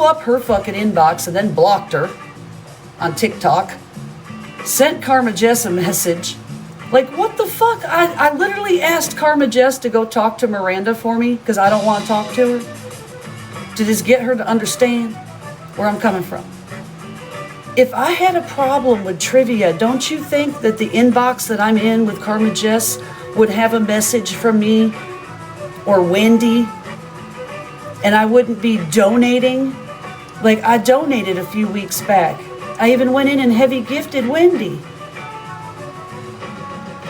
up her fucking inbox and then blocked her on TikTok. Sent Karma Jess a message. Like, what the fuck? I literally asked Karma Jess to go talk to Miranda for me because I don't want to talk to her. To just get her to understand where I'm coming from. If I had a problem with trivia, don't you think that the inbox that I'm in with Karma Jess would have a message from me or Wendy, and I wouldn't be donating? Like, I donated a few weeks back. I even went in and heavy gifted Wendy.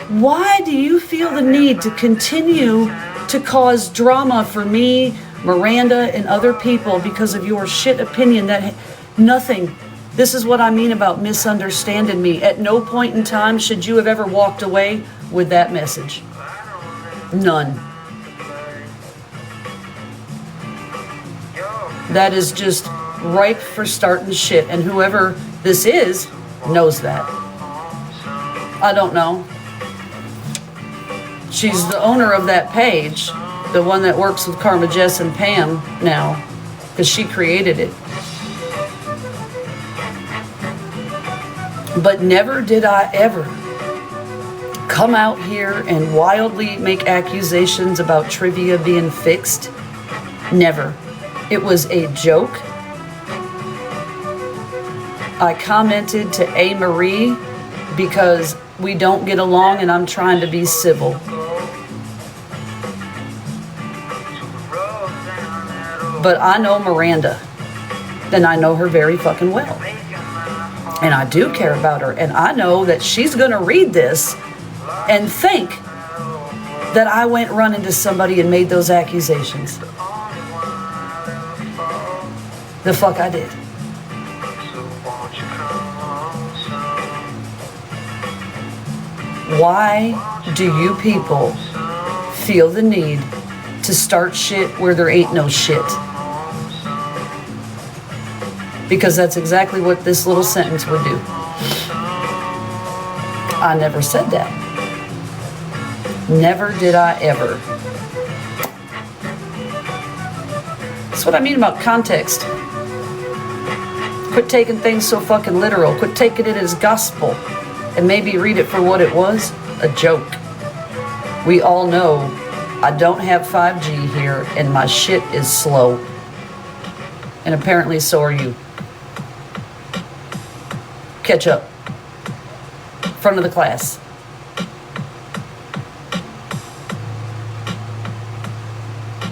Why do you feel the need to continue to cause drama for me, Miranda, and other people because of your shit opinion that nothing? This is what I mean about misunderstanding me. At no point in time should you have ever walked away with that message. None. That is just ripe for starting shit, and whoever this is knows that. I don't know. She's the owner of that page, the one that works with Karma Jess and Pam now, because she created it. But never did I ever come out here and wildly make accusations about trivia being fixed. Never. It was a joke. I commented to A. Marie because we don't get along and I'm trying to be civil. But I know Miranda, and I know her very fucking well. And I do care about her, and I know that she's gonna read this and think that I went running to somebody and made those accusations. The fuck I did. Why do you people feel the need to start shit where there ain't no shit? Because that's exactly what this little sentence would do. I never said that. Never did I ever. That's what I mean about context. Quit taking things so fucking literal. Quit taking it as gospel. And maybe read it for what it was, a joke. We all know I don't have 5G here and my shit is slow. And apparently so are you. Catch up. Front of the class.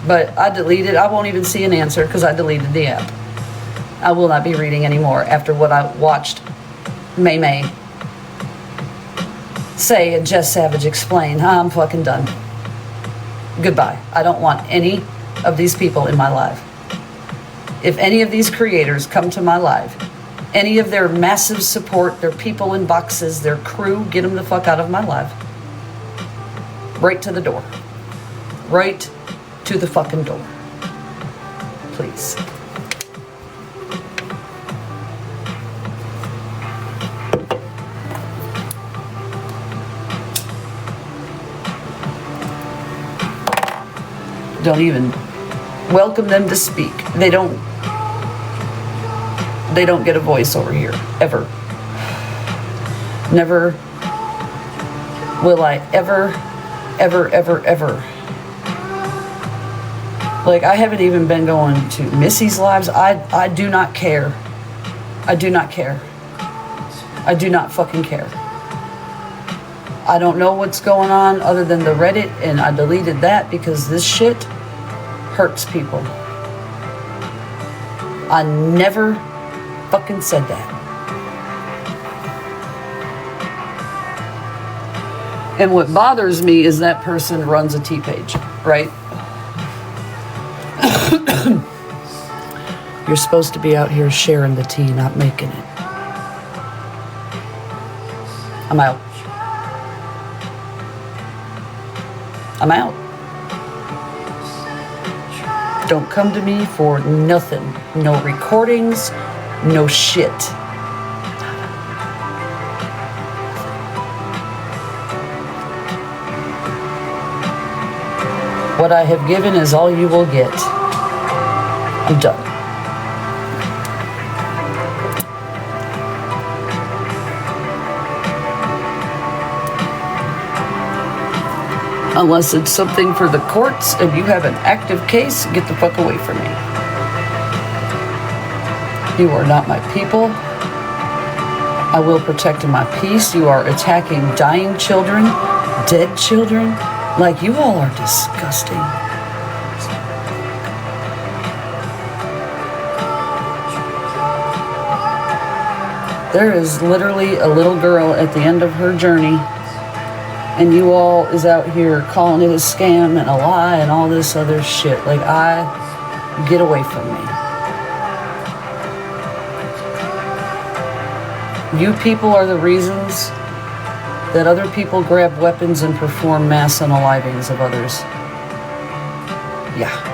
But I deleted, I won't even see an answer because I deleted the app. I will not be reading anymore after what I watched May say and Jess Savage explain. I'm fucking done. Goodbye. I don't want any of these people in my life. If any of these creators come to my life, any of their massive support, their people in boxes, their crew, get them the fuck out of my life. Right to the door. Right to the fucking door. Please. Don't even welcome them to speak. They don't get a voice over here, ever. Never will I ever. Like, I haven't even been going to Missy's lives. I do not care. I do not care. I do not fucking care. I don't know what's going on other than the Reddit, and I deleted that because this shit hurts people. I never fucking said that. And what bothers me is that person runs a T-page, right? You're supposed to be out here sharing the tea, not making it. I'm out. I'm out. Don't come to me for nothing. No recordings, no shit. What I have given is all you will get. I'm done. Unless it's something for the courts and you have an active case, get the fuck away from me. You are not my people. I will protect my peace. You are attacking dying children, dead children. Like, you all are disgusting. There is literally a little girl at the end of her journey, and you all is out here calling it a scam and a lie and all this other shit. Like, get away from me. You people are the reasons that other people grab weapons and perform mass unalivings of others. Yeah.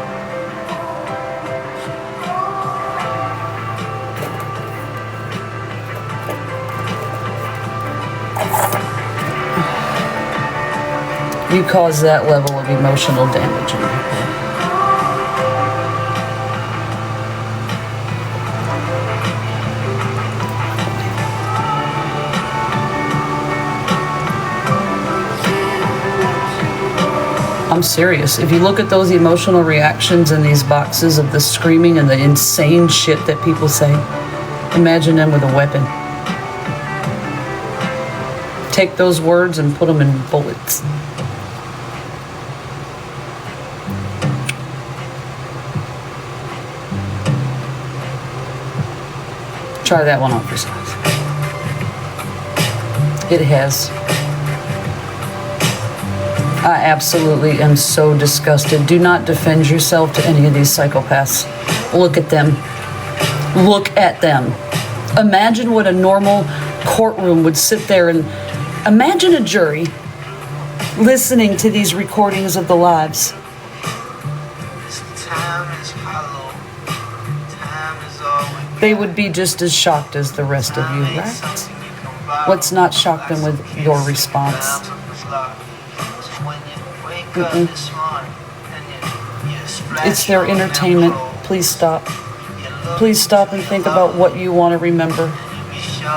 You cause that level of emotional damage in people. I'm serious. If you look at those emotional reactions in these boxes of the screaming and the insane shit that people say, imagine them with a weapon. Take those words and put them in bullets. Try that one on for size. It has. I absolutely am so disgusted. Do not defend yourself to any of these psychopaths. Look at them. Look at them. Imagine what a normal courtroom would sit there and imagine a jury listening to these recordings of the lives. They would be just as shocked as the rest of you, right? Let's not shock them with your response. It's their entertainment. Please stop. Please stop and think about what you want to remember.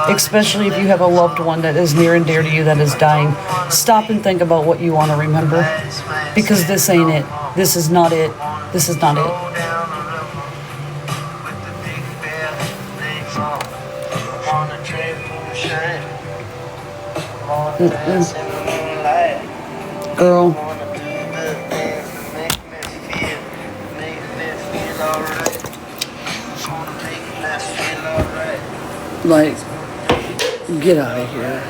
Especially if you have a loved one that is near and dear to you that is dying. Stop and think about what you want to remember. Because this ain't it. This is not it. This is not it. Girl. Like, get out of here.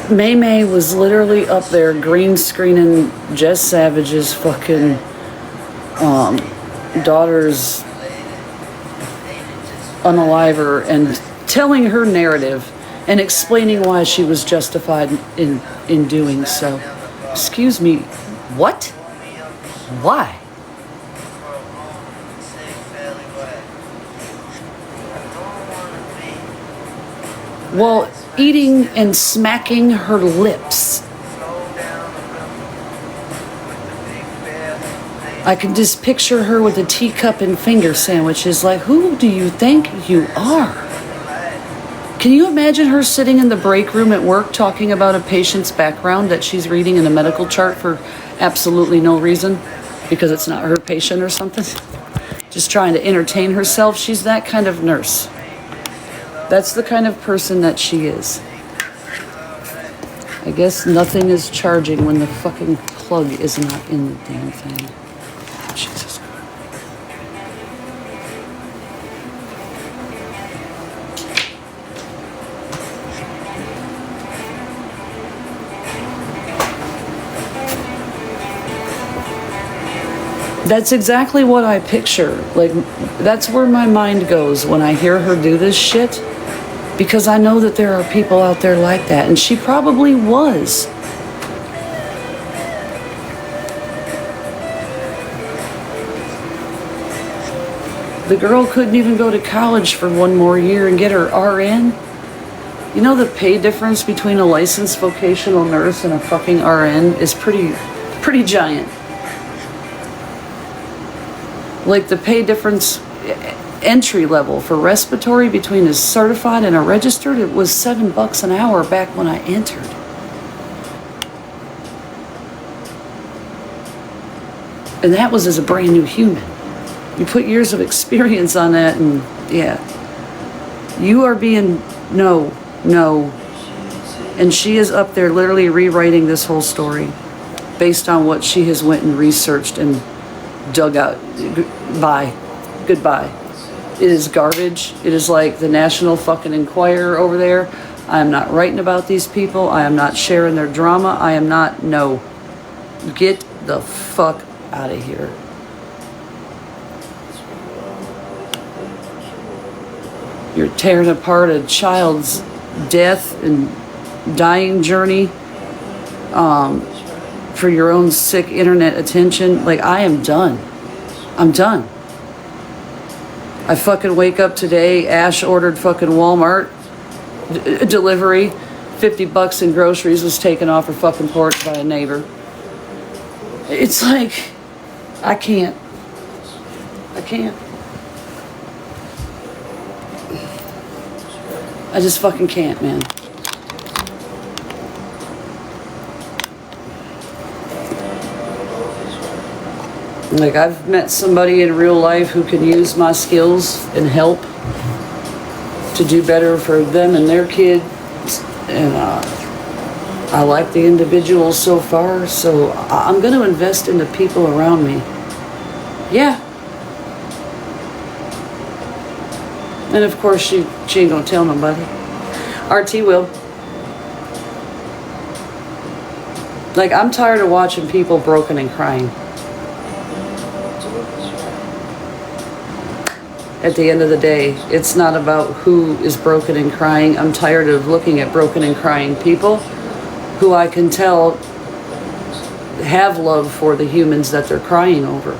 May was literally up there green screening Jess Savage's fucking daughter's unaliver and telling her narrative and explaining why she was justified in doing so. Excuse me, what? Why? While eating and smacking her lips. I can just picture her with a teacup and finger sandwiches like, who do you think you are? Can you imagine her sitting in the break room at work talking about a patient's background that she's reading in a medical chart for absolutely no reason? Because it's not her patient or something? Just trying to entertain herself? She's that kind of nurse. That's the kind of person that she is. I guess nothing is charging when the fucking plug is not in the damn thing. Jesus Christ. That's exactly what I picture. Like, that's where my mind goes when I hear her do this shit. Because I know that there are people out there like that. And she probably was. The girl couldn't even go to college for one more year and get her RN. You know the pay difference between a licensed vocational nurse and a fucking RN is pretty giant. Like the pay difference, entry level for respiratory between a certified and a registered, it was $7 an hour back when I entered. And that was as a brand new human. You put years of experience on that, and yeah. You are being, no. And she is up there literally rewriting this whole story based on what she has went and researched and dug out. Goodbye. It is garbage. It is like the National fucking Enquirer over there. I am not writing about these people. I am not sharing their drama. I am not, no. Get the fuck out of here. You're tearing apart a child's death and dying journey for your own sick internet attention. Like, I am done. I'm done. I fucking wake up today, Ash ordered fucking Walmart delivery. $50 in groceries was taken off her fucking porch by a neighbor. It's like, I can't. I just fucking can't, man. Like, I've met somebody in real life who can use my skills and help to do better for them and their kids. And I like the individual so far, so I'm going to invest in the people around me. Yeah. And of course, she ain't going to tell nobody. RT will. Like, I'm tired of watching people broken and crying. At the end of the day, it's not about who is broken and crying. I'm tired of looking at broken and crying people who I can tell have love for the humans that they're crying over.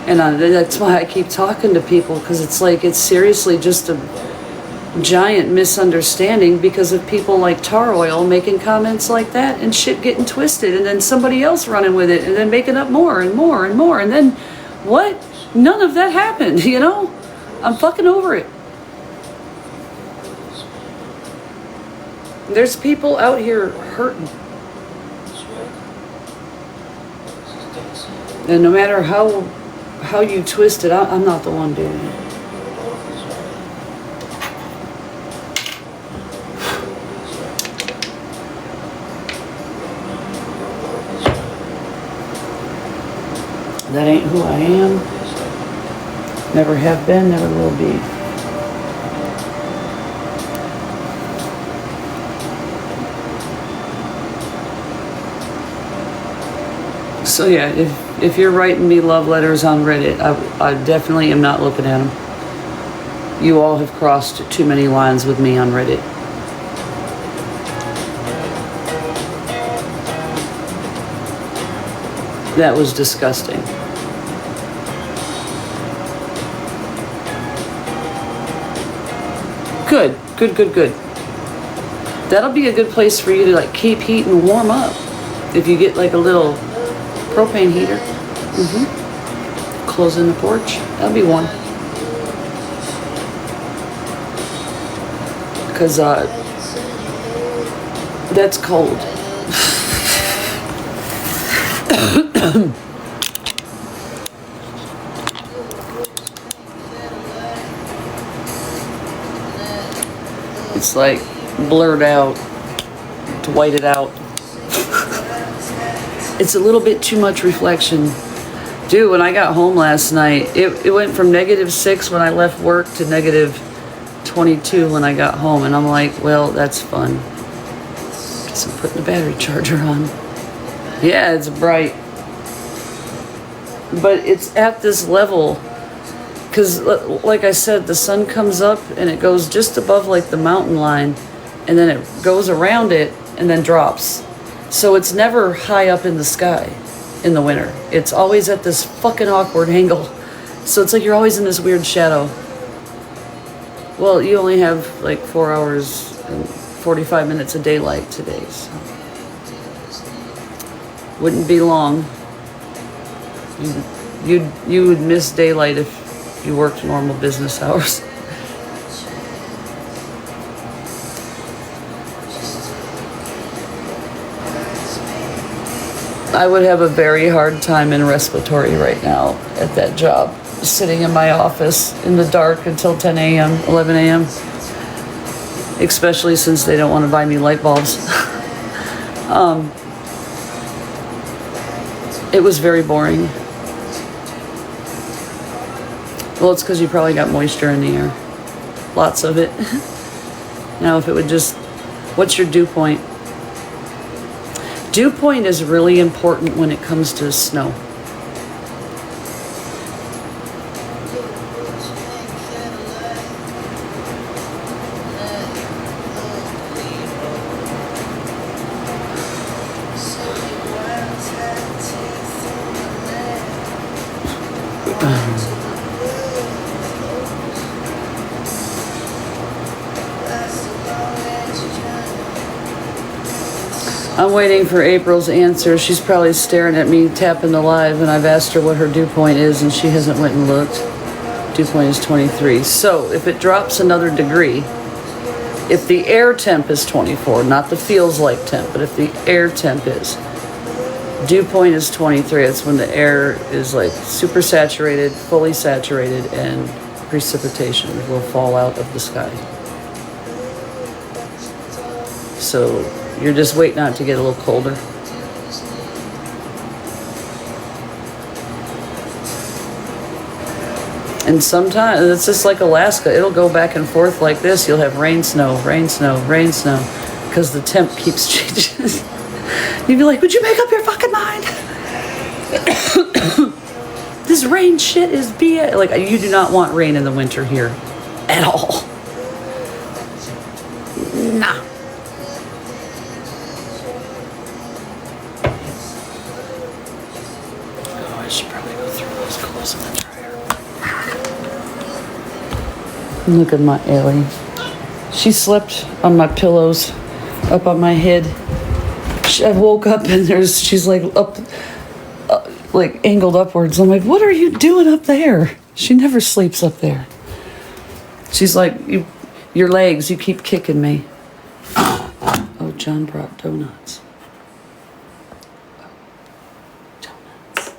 And that's why I keep talking to people, because it's like, it's seriously just a giant misunderstanding because of people like Tar Oil making comments like that and shit getting twisted, and then somebody else running with it and then making up more and more and more. And then what? None of that happened, you know? I'm fucking over it. There's people out here hurting. And no matter how you twist it, I'm not the one doing it. That ain't who I am. Never have been, never will be. So yeah, if you're writing me love letters on Reddit, I definitely am not looking at them. You all have crossed too many lines with me on Reddit. That was disgusting. Good. That'll be a good place for you to like keep heat and warm up. If you get like a little propane heater. Closing the porch. That'll be one. Because that's cold. It's like blurred out, to white it out. It's a little bit too much reflection. Dude, when I got home last night, it went from -6 when I left work to -22 when I got home. And I'm like, well, that's fun. Guess I'm putting the battery charger on. Yeah, it's bright. But it's at this level. Because, like I said, the sun comes up and it goes just above, like, the mountain line. And then it goes around it and then drops. So it's never high up in the sky in the winter. It's always at this fucking awkward angle. So it's like you're always in this weird shadow. Well, you only have, like, 4 hours and 45 minutes of daylight today, so... Wouldn't be long. You would miss daylight if you worked normal business hours. I would have a very hard time in respiratory right now at that job, sitting in my office in the dark until 10 a.m., 11 a.m., especially since they don't want to buy me light bulbs. It was very boring. Well, it's because you probably got moisture in the air. Lots of it. Now, if it would just... What's your dew point? Dew point is really important when it comes to snow. I'm waiting for April's answer. She's probably staring at me tapping the live, and I've asked her what her dew point is, and she hasn't went and looked. Dew point is 23. So if it drops another degree, if the air temp is 24, not the feels like temp, but if the air temp is, dew point is 23. It's when the air is like super saturated, fully saturated, and precipitation will fall out of the sky. So you're just waiting on it to get a little colder. And sometimes, it's just like Alaska, it'll go back and forth like this. You'll have rain, snow, rain, snow, rain, snow, because the temp keeps changing. You'd be like, would you make up your fucking mind? This rain shit is BS. Like, you do not want rain in the winter here at all. Nah. Oh, I should probably go through those clothes in the dryer. Look at my Ellie. She slept on my pillows, up on my head. I woke up and she's like up, like angled upwards. I'm like, what are you doing up there? She never sleeps up there. She's like, your legs, you keep kicking me. Oh, John brought donuts. Donuts.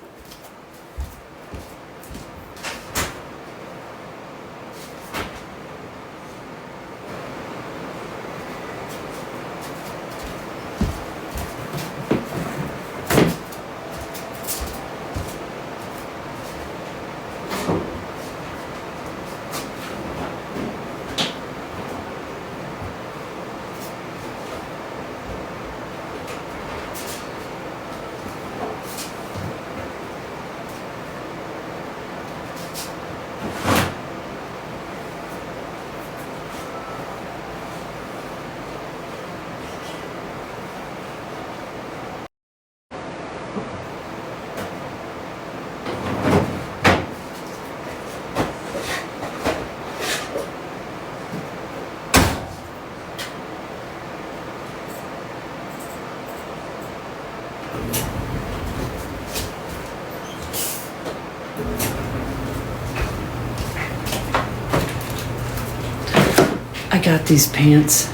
I got these pants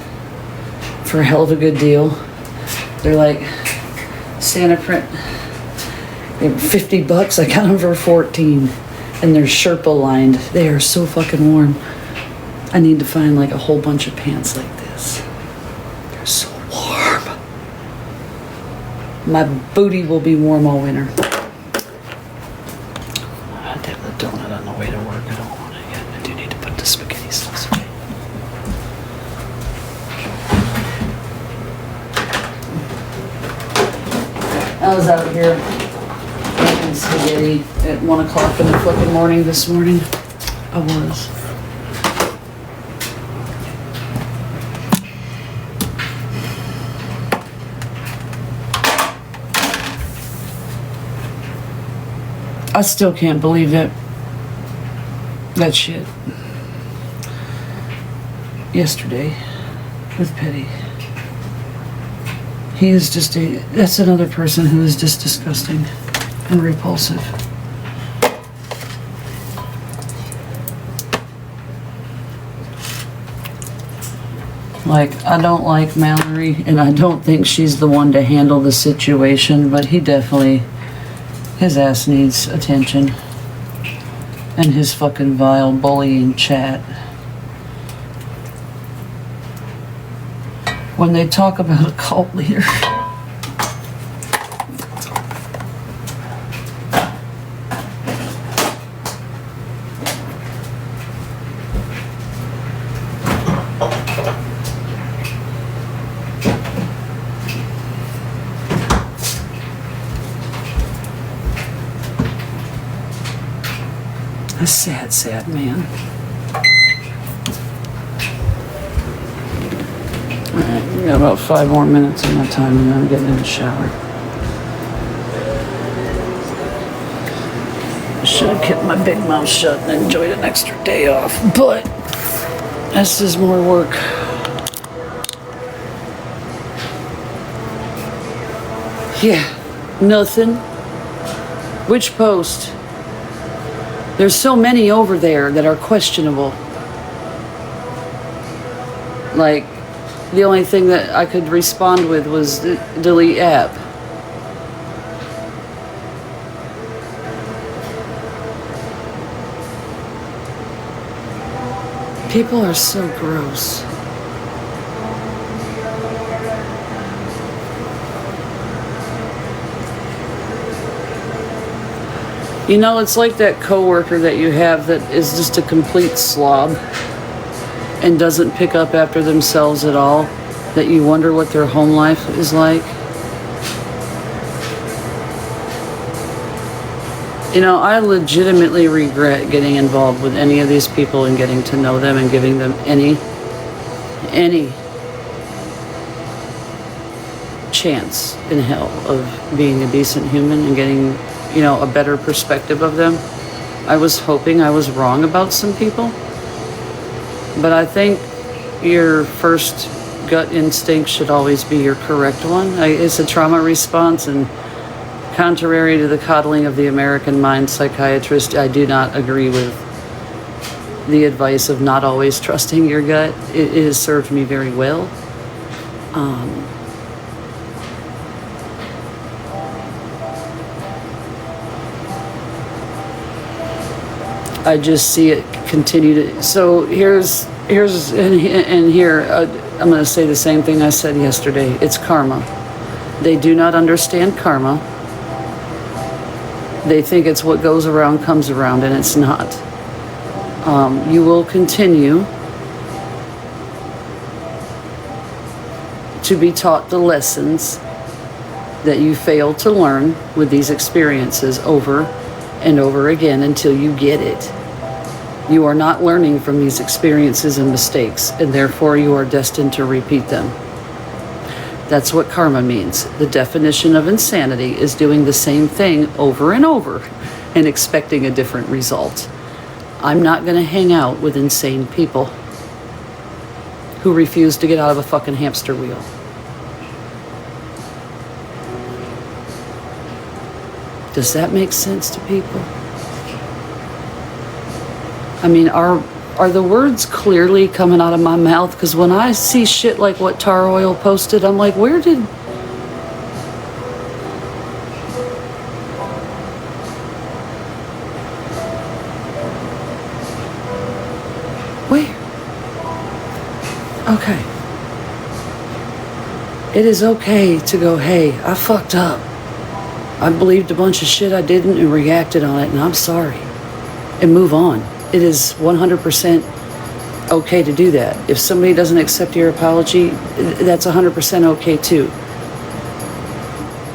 for a hell of a good deal. They're like Santa print. They were $50. I got them for 14, and they're Sherpa lined. They are so fucking warm. I need to find like a whole bunch of pants like this. They're so warm. My booty will be warm all winter. I had to have the donut on the way to work. I don't want it yet. I do need to put the spaghetti sauce away. I was out here making spaghetti at 1 o'clock in the fucking morning this morning. I was. I still can't believe it. That shit. Yesterday with Petty. He is just that's another person who is just disgusting and repulsive. Like, I don't like Mallory, and I don't think she's the one to handle the situation, but he definitely, his ass needs attention. And his fucking vile bullying chat. When they talk about a cult leader. A sad, sad man. Alright, we got about 5 more minutes of my time and then I'm getting in the shower. I should have kept my big mouth shut and enjoyed an extra day off, but this is more work. Yeah, nothing. Which post? There's so many over there that are questionable. Like, the only thing that I could respond with was delete app. People are so gross. You know, it's like that coworker that you have that is just a complete slob and doesn't pick up after themselves at all, that you wonder what their home life is like. You know, I legitimately regret getting involved with any of these people and getting to know them and giving them any chance in hell of being a decent human and getting, you know, a better perspective of them. I was hoping I was wrong about some people, but I think your first gut instinct should always be your correct one. It's a trauma response, and contrary to the coddling of the American mind psychiatrist, I do not agree with the advice of not always trusting your gut. It has served me very well. I just see it continue to. So here's and here I'm going to say the same thing I said yesterday. It's karma. They do not understand karma. They think it's what goes around comes around, and it's not. You will continue to be taught the lessons that you fail to learn with these experiences over and over again until you get it. You are not learning from these experiences and mistakes, and therefore you are destined to repeat them. That's what karma means. The definition of insanity is doing the same thing over and over and expecting a different result. I'm not going to hang out with insane people who refuse to get out of a fucking hamster wheel. Does that make sense to people? I mean, are the words clearly coming out of my mouth? Because when I see shit like what Tar Oil posted, I'm like, where? Okay. It is okay to go, hey, I fucked up. I believed a bunch of shit I didn't and reacted on it, and I'm sorry. And move on. It is 100% okay to do that. If somebody doesn't accept your apology, that's 100% okay too.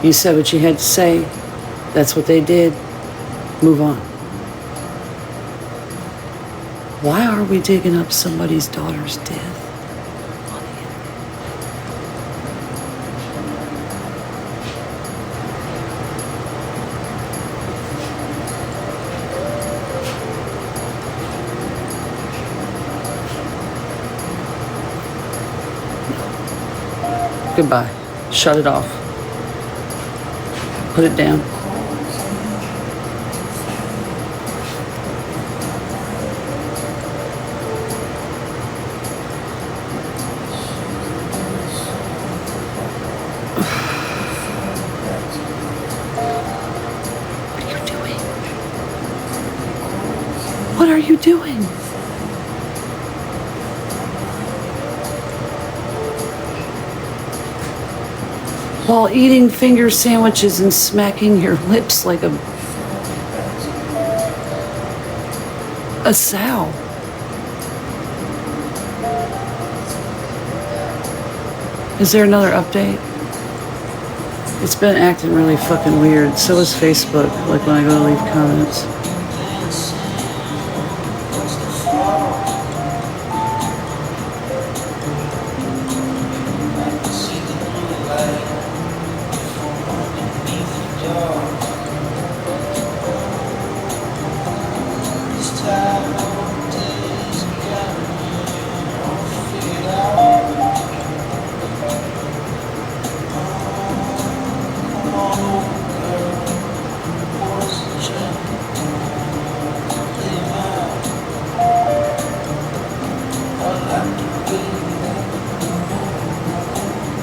You said what you had to say. That's what they did. Move on. Why are we digging up somebody's daughter's death? Goodbye. Shut it off. Put it down. What are you doing? While eating finger sandwiches and smacking your lips like a sow. Is there another update? It's been acting really fucking weird. So is Facebook, like when I go to leave comments.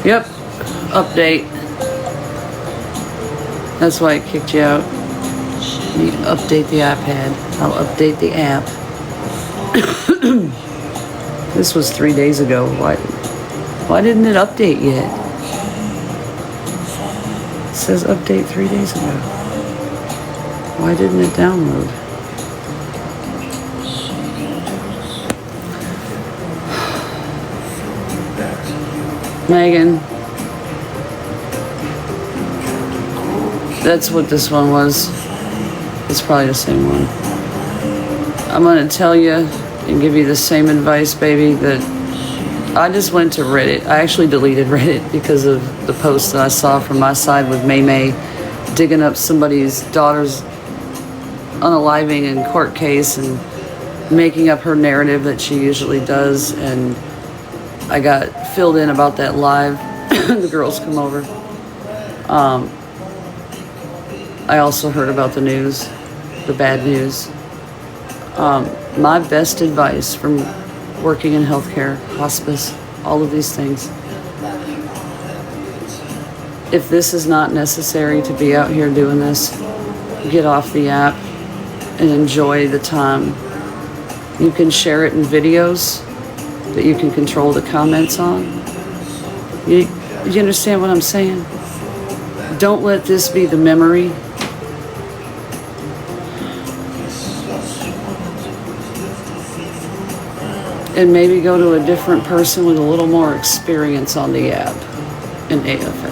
Yep, update. That's why it kicked you out. You need to update the iPad. I'll update the app. This was 3 days ago. Why didn't it update yet? It says update 3 days ago. Why didn't it download? Megan. That's what this one was. It's probably the same one. I'm gonna tell you and give you the same advice, baby, that I just went to Reddit. I actually deleted Reddit because of the post that I saw from my side with May May digging up somebody's daughter's unaliving in court case and making up her narrative that she usually does, and I got filled in about that live. The girls come over. I also heard about the news, the bad news. My best advice from working in healthcare, hospice, all of these things. If this is not necessary to be out here doing this, get off the app and enjoy the time. You can share it in videos that you can control the comments on. You understand what I'm saying? Don't let this be the memory. And maybe go to a different person with a little more experience on the app in AFF.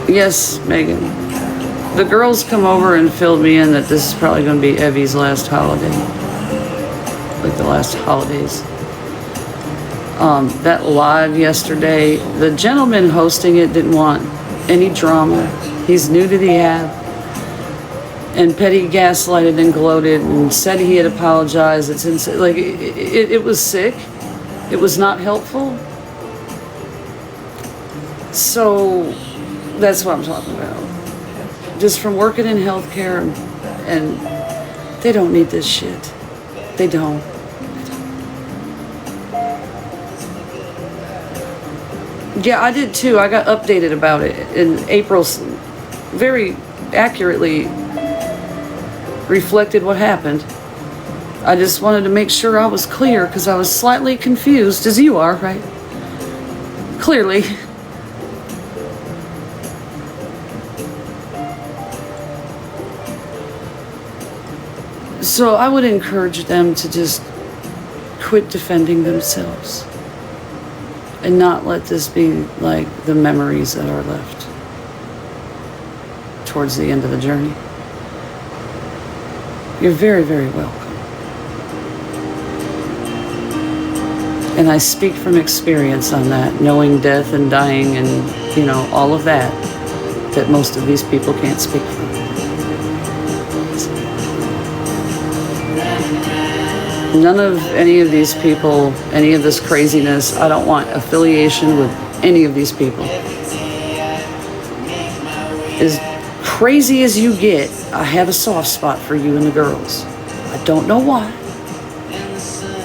Yes, Megan. The girls come over and filled me in that this is probably going to be Evie's last holiday. Like the last holidays. That live yesterday, the gentleman hosting it didn't want any drama. He's new to the app. And Petty gaslighted and gloated and said he had apologized. It's insane. Like, it was sick. It was not helpful. So that's what I'm talking about. Just from working in healthcare, and they don't need this shit. They don't. Yeah, I did too. I got updated about it. And April very accurately reflected what happened. I just wanted to make sure I was clear because I was slightly confused, as you are, right? Clearly. So I would encourage them to just quit defending themselves and not let this be like the memories that are left towards the end of the journey. You're very, very welcome. And I speak from experience on that, knowing death and dying and, you know, all of that most of these people can't speak from. None of any of these people, any of this craziness, I don't want affiliation with any of these people. As crazy as you get, I have a soft spot for you and the girls. I don't know why,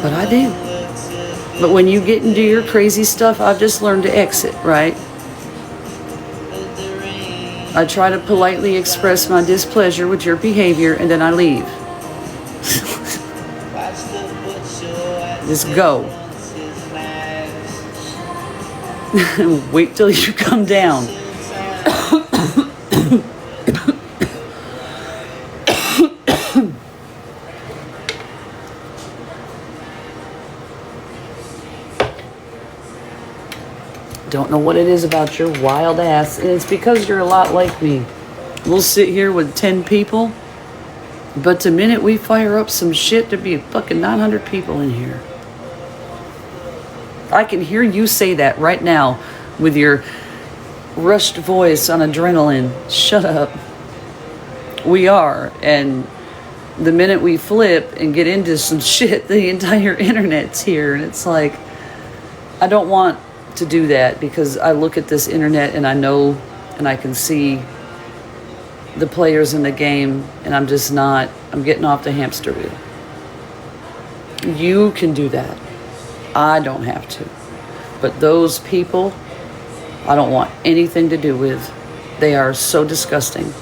but I do. But when you get into your crazy stuff, I've just learned to exit, right? I try to politely express my displeasure with your behavior and then I leave. Just go. Wait till you come down. Don't know what it is about your wild ass. And it's because you're a lot like me. We'll sit here with 10 people, but the minute we fire up some shit, there'd be fucking 900 people in here. I can hear you say that right now with your rushed voice on adrenaline. Shut up. We are. And the minute we flip and get into some shit, the entire internet's here. And it's like, I don't want to do that because I look at this internet and I know and I can see the players in the game and I'm getting off the hamster wheel. You can do that. I don't have to. But those people, I don't want anything to do with. They are so disgusting.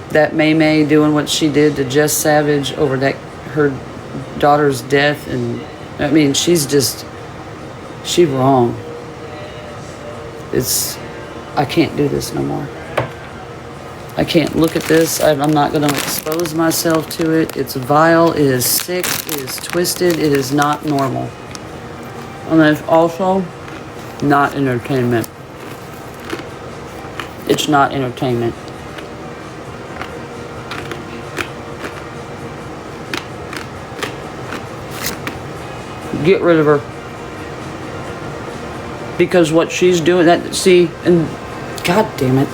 That May doing what she did to Jess Savage over her daughter's death, and I mean, she's wrong. I can't do this no more. I can't look at this. I'm not going to expose myself to it. It's vile. It is sick. It is twisted. It is not normal. And it's also not entertainment. It's not entertainment. Get rid of her. Because what she's doing, and God damn it.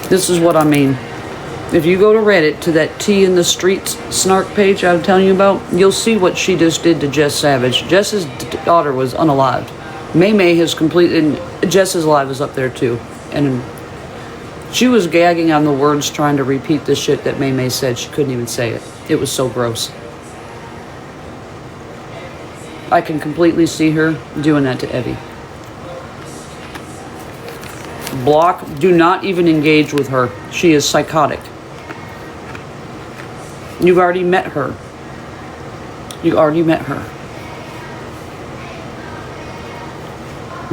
This is what I mean. If you go to Reddit to that Tea in the Streets snark page I was telling you about, you'll see what she just did to Jess Savage. Jess's daughter was unalived. May has completely, and Jess's live is up there too. And she was gagging on the words trying to repeat the shit that May said. She couldn't even say it. It was so gross. I can completely see her doing that to Evie. Block. Do not even engage with her. She is psychotic. You've already met her. You already met her.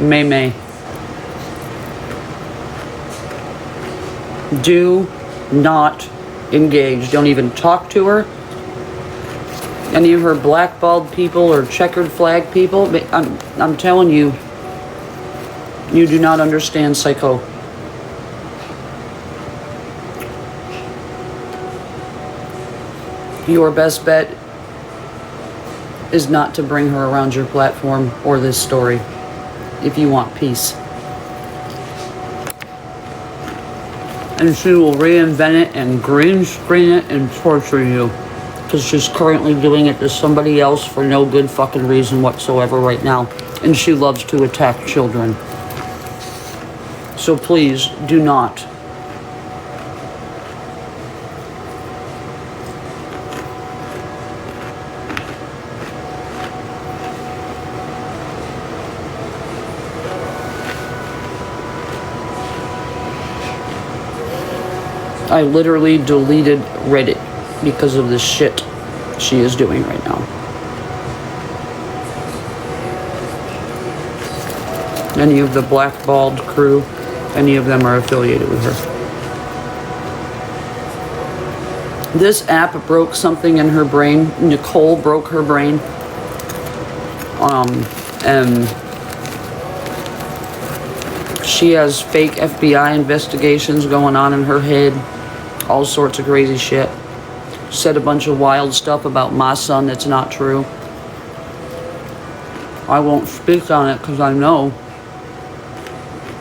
May. Do not engage. Don't even talk to her. Any of her blackballed people or checkered flag people, I'm telling you, you do not understand psycho. Your best bet is not to bring her around your platform or this story if you want peace. And she will reinvent it and green screen it and torture you. Because she's currently doing it to somebody else for no good fucking reason whatsoever right now. And she loves to attack children. So please, do not. I literally deleted Reddit because of the shit she is doing right now. Any of the blackballed crew, any of them are affiliated with her. This app broke something in her brain. Nicole broke her brain. And she has fake FBI investigations going on in her head. All sorts of crazy shit. Said a bunch of wild stuff about my son that's not true. I won't speak on it because I know.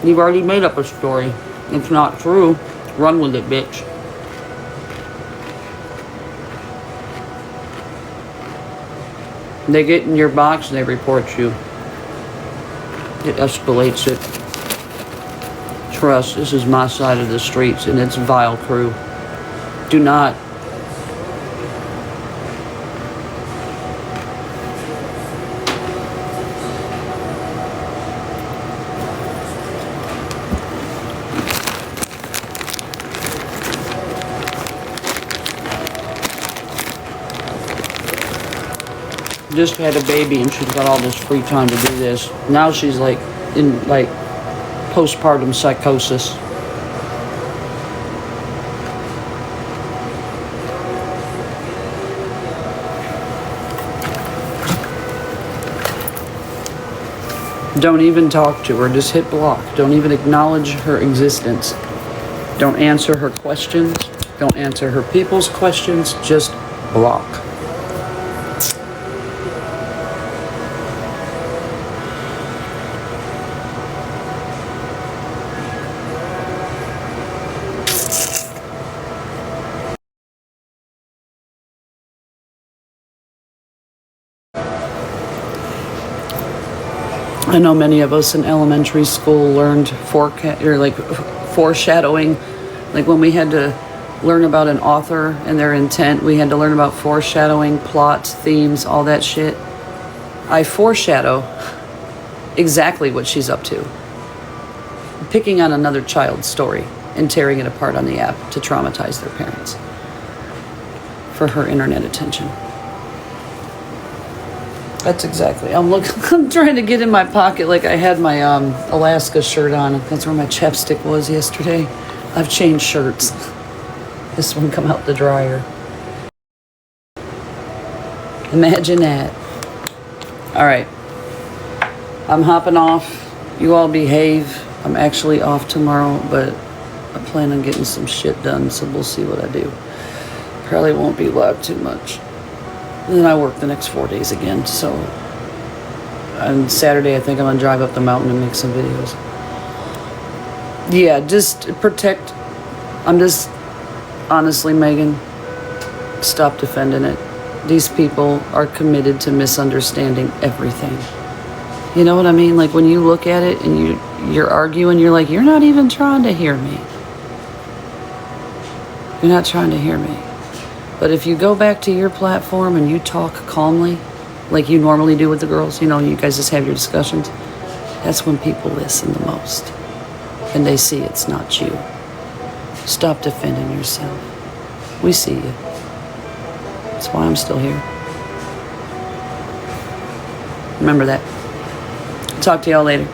You've already made up a story. It's not true. Run with it, bitch. They get in your box and they report you. It escalates it. Trust, this is my side of the streets and it's vile crew. Do not. just had a baby and she's got all this free time to do this. Now she's like in like postpartum psychosis. Don't even talk to her. Just hit block. Don't even acknowledge her existence. Don't answer her questions. Don't answer her people's questions. Just block. I know many of us in elementary school learned foreshadowing. Like when we had to learn about an author and their intent, we had to learn about foreshadowing, plots, themes, all that shit. I foreshadow exactly what she's up to. Picking on another child's story and tearing it apart on the app to traumatize their parents for her internet attention. That's exactly. I'm trying to get in my pocket like I had my Alaska shirt on. That's where my chapstick was yesterday. I've changed shirts. This one come out the dryer. Imagine that. All right. I'm hopping off. You all behave. I'm actually off tomorrow, but I plan on getting some shit done, so we'll see what I do. Probably won't be live too much. And then I work the next 4 days again, so on Saturday I think I'm gonna drive up the mountain and make some videos. Yeah, just protect. I'm just, honestly, Megan, stop defending it. These people are committed to misunderstanding everything. You know what I mean? Like when you look at it and you're arguing, you're like, you're not even trying to hear me. You're not trying to hear me. But if you go back to your platform and you talk calmly, like you normally do with the girls, you know, you guys just have your discussions, that's when people listen the most. And they see it's not you. Stop defending yourself. We see you. That's why I'm still here. Remember that. Talk to y'all later.